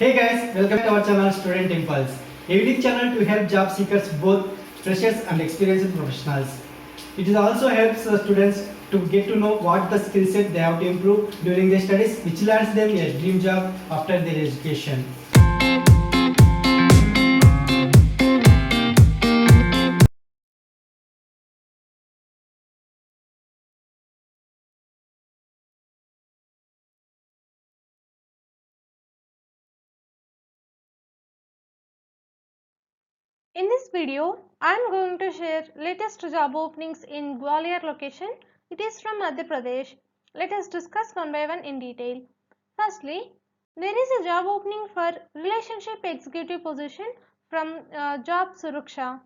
Hey guys, welcome to our channel Student Impulse, a unique channel to help job seekers, both freshers and experienced professionals. It also helps students to get to know what the skill set they have to improve during their studies, which lands them a dream job after their education. In this video, I am going to share latest job openings in Gwalior location. It is from Madhya Pradesh. Let us discuss one by one in detail. Firstly, there is a job opening for relationship executive position from Job Suraksha.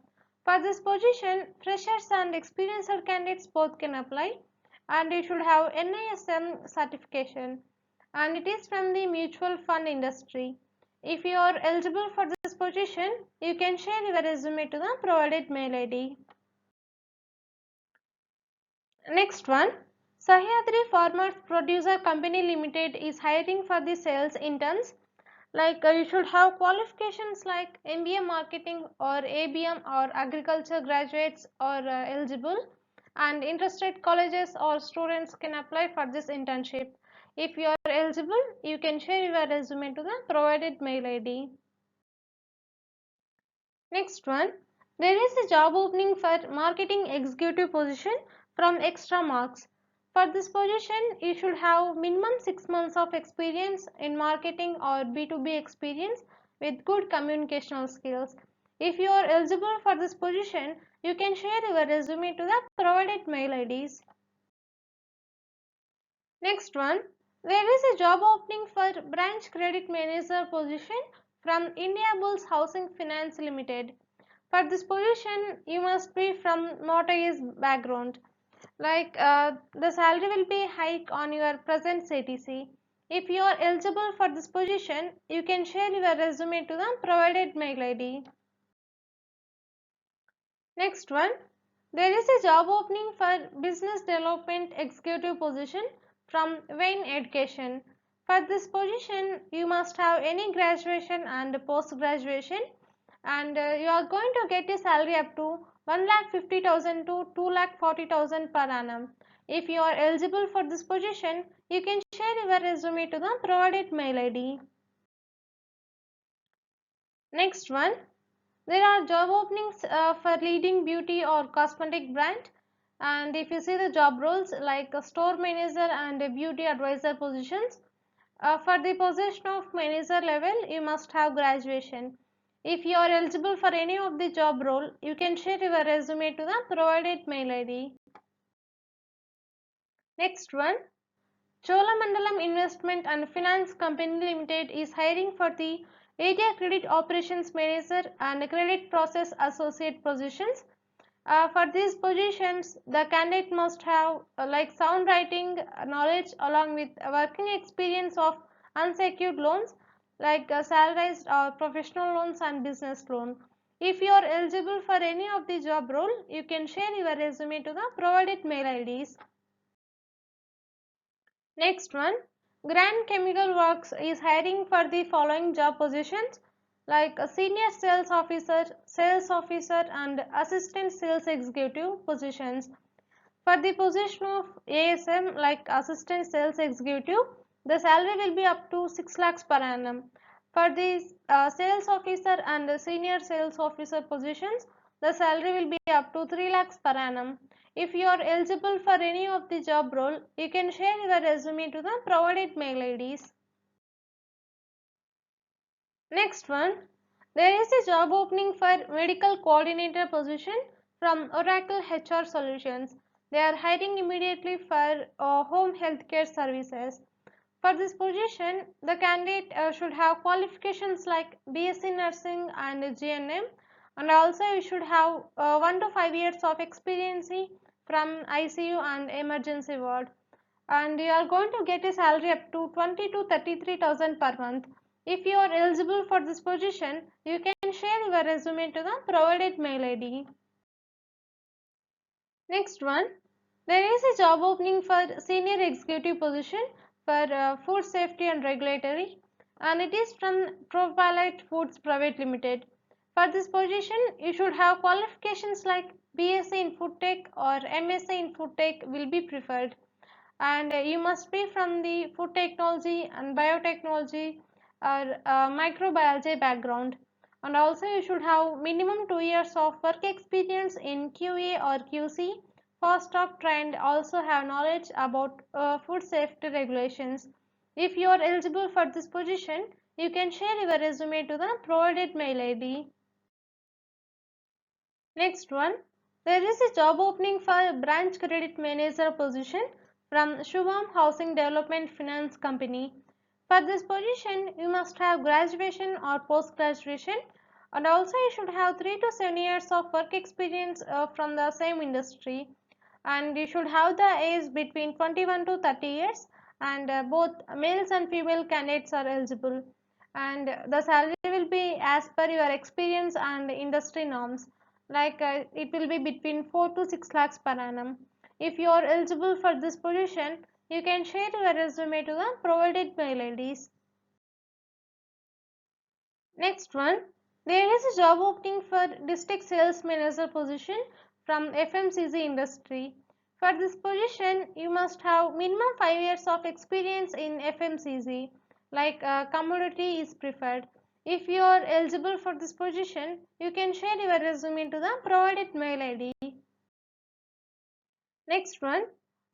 For this position, freshers and experienced candidates both can apply, and you should have NISM certification, and it is from the mutual fund industry. If you are eligible for this position, you can share your resume to the provided mail ID. Next one, Sahyadri Farmers Producer Company Limited is hiring for the sales interns. You should have qualifications like MBA Marketing or ABM or Agriculture graduates are eligible, and interested colleges or students can apply for this internship. If you are eligible, you can share your resume to the provided mail ID. Next one, there is a job opening for marketing executive position from Extra Marks. For this position, you should have minimum 6 months of experience in marketing or B2B experience with good communicational skills. If you are eligible for this position, you can share your resume to the provided mail IDs. Next one, there is a job opening for branch credit manager position from India Bulls Housing Finance Limited. For this position, you must be from notary's background. The salary will be hike on your present CTC. If you are eligible for this position, you can share your resume to the provided mail ID. Next one, there is a job opening for business development executive position from Wayne Education. For this position, you must have any graduation and post graduation, and you are going to get a salary up to 1,50,000 to 2,40,000 per annum. If you are eligible for this position, you can share your resume to the provided mail ID. Next one, there are job openings for leading beauty or cosmetic brand, and if you see the job roles like a store manager and a beauty advisor positions, for the position of manager level you must have graduation. If you are eligible for any of the job role, you can share your resume to the provided mail ID. Next one, Cholamandalam Investment and Finance Company Limited is hiring for the Area Credit Operations Manager and Credit Process Associate positions. For these positions, the candidate must have sound writing knowledge along with working experience of unsecured loans salarized or professional loans and business loan. If you are eligible for any of the job role, you can share your resume to the provided mail IDs. Next one, Grand Chemical Works is hiring for the following job positions like a senior sales officer and assistant sales executive positions. For the position of ASM like assistant sales executive, the salary will be up to 6 lakhs per annum. For the sales officer and the senior sales officer positions, the salary will be up to 3 lakhs per annum. If you are eligible for any of the job role, you can share your resume to the provided mail IDs. Next one, there is a job opening for medical coordinator position from Oracle HR Solutions. They are hiring immediately for home healthcare services. For this position, the candidate should have qualifications like BSc Nursing and GNM, and also you should have 1 to 5 years of experience from ICU and emergency ward, and you are going to get a salary up to 20 to 33,000 per month. If you are eligible for this position, you can share your resume to the provided mail ID. Next one, there is a job opening for senior executive position for food safety and regulatory. and it is from Propalite Foods Private Limited. For this position, you should have qualifications like BSc in Food Tech or MSc in Food Tech will be preferred, and you must be from the food technology and biotechnology or microbiology background, and also you should have minimum 2 years of work experience in QA or QC. Fast top trained also have knowledge about food safety regulations. If you are eligible for this position, you can share your resume to the provided mail ID. Next one, there is a job opening for branch credit manager position from Shubham Housing Development Finance Company. For this position, you must have graduation or post graduation, and also you should have 3 to 7 years of work experience from the same industry, and you should have the age between 21 to 30 years, and both males and female candidates are eligible, and the salary will be as per your experience and industry norms, like it will be between 4 to 6 lakhs per annum. If you are eligible for this position, you can share your resume to the provided mail IDs. Next one, there is a job opening for district sales manager position from FMCG industry. For this position, you must have minimum 5 years of experience in FMCG, like commodity is preferred. If you are eligible for this position, you can share your resume to the provided mail ID. Next one,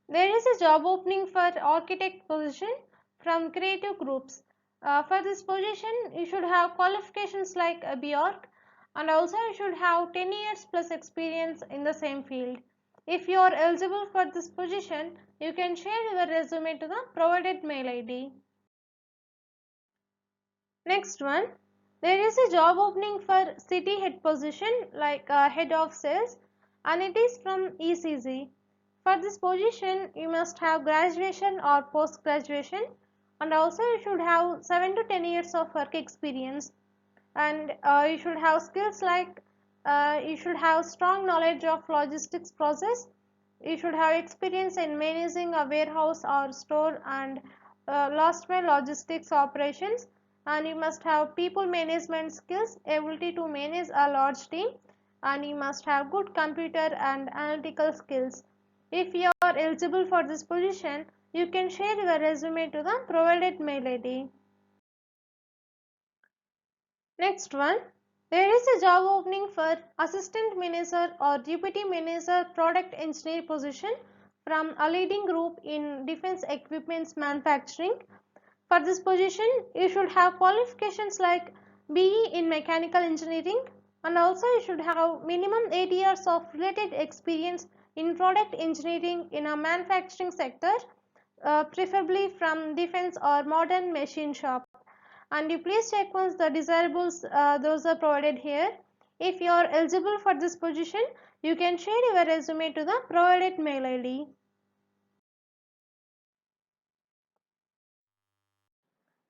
there is a job opening for architect position from Creative Groups. For this position, you should have qualifications like a BORC, and also you should have 10 years plus experience in the same field. If you are eligible for this position, you can share your resume to the provided mail ID. Next one, there is a job opening for city head position like head of sales, and it is from ECG. For this position, you must have graduation or post graduation, and also you should have 7 to 10 years of work experience, and you should have skills like you should have strong knowledge of logistics process, you should have experience in managing a warehouse or store and last mile logistics operations, and you must have people management skills, ability to manage a large team, and you must have good computer and analytical skills. If you are eligible for this position, you can share your resume to the provided mail ID. Next one, there is a job opening for assistant manager or deputy manager product engineer position from a leading group in defense equipments manufacturing. For this position, you should have qualifications like BE in mechanical engineering, and also you should have minimum 8 years of related experience in product engineering in a manufacturing sector, preferably from defense or modern machine shop. And you please check once the desirables those are provided here. If you are eligible for this position, you can share your resume to the provided mail ID.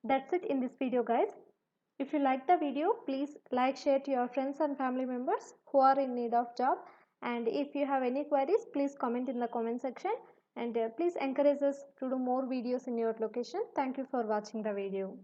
That's it in this video, guys. If you like the video, please like, share to your friends and family members who are in need of job, and if you have any queries, please comment in the comment section, and please encourage us to do more videos in your location. Thank you for watching the video.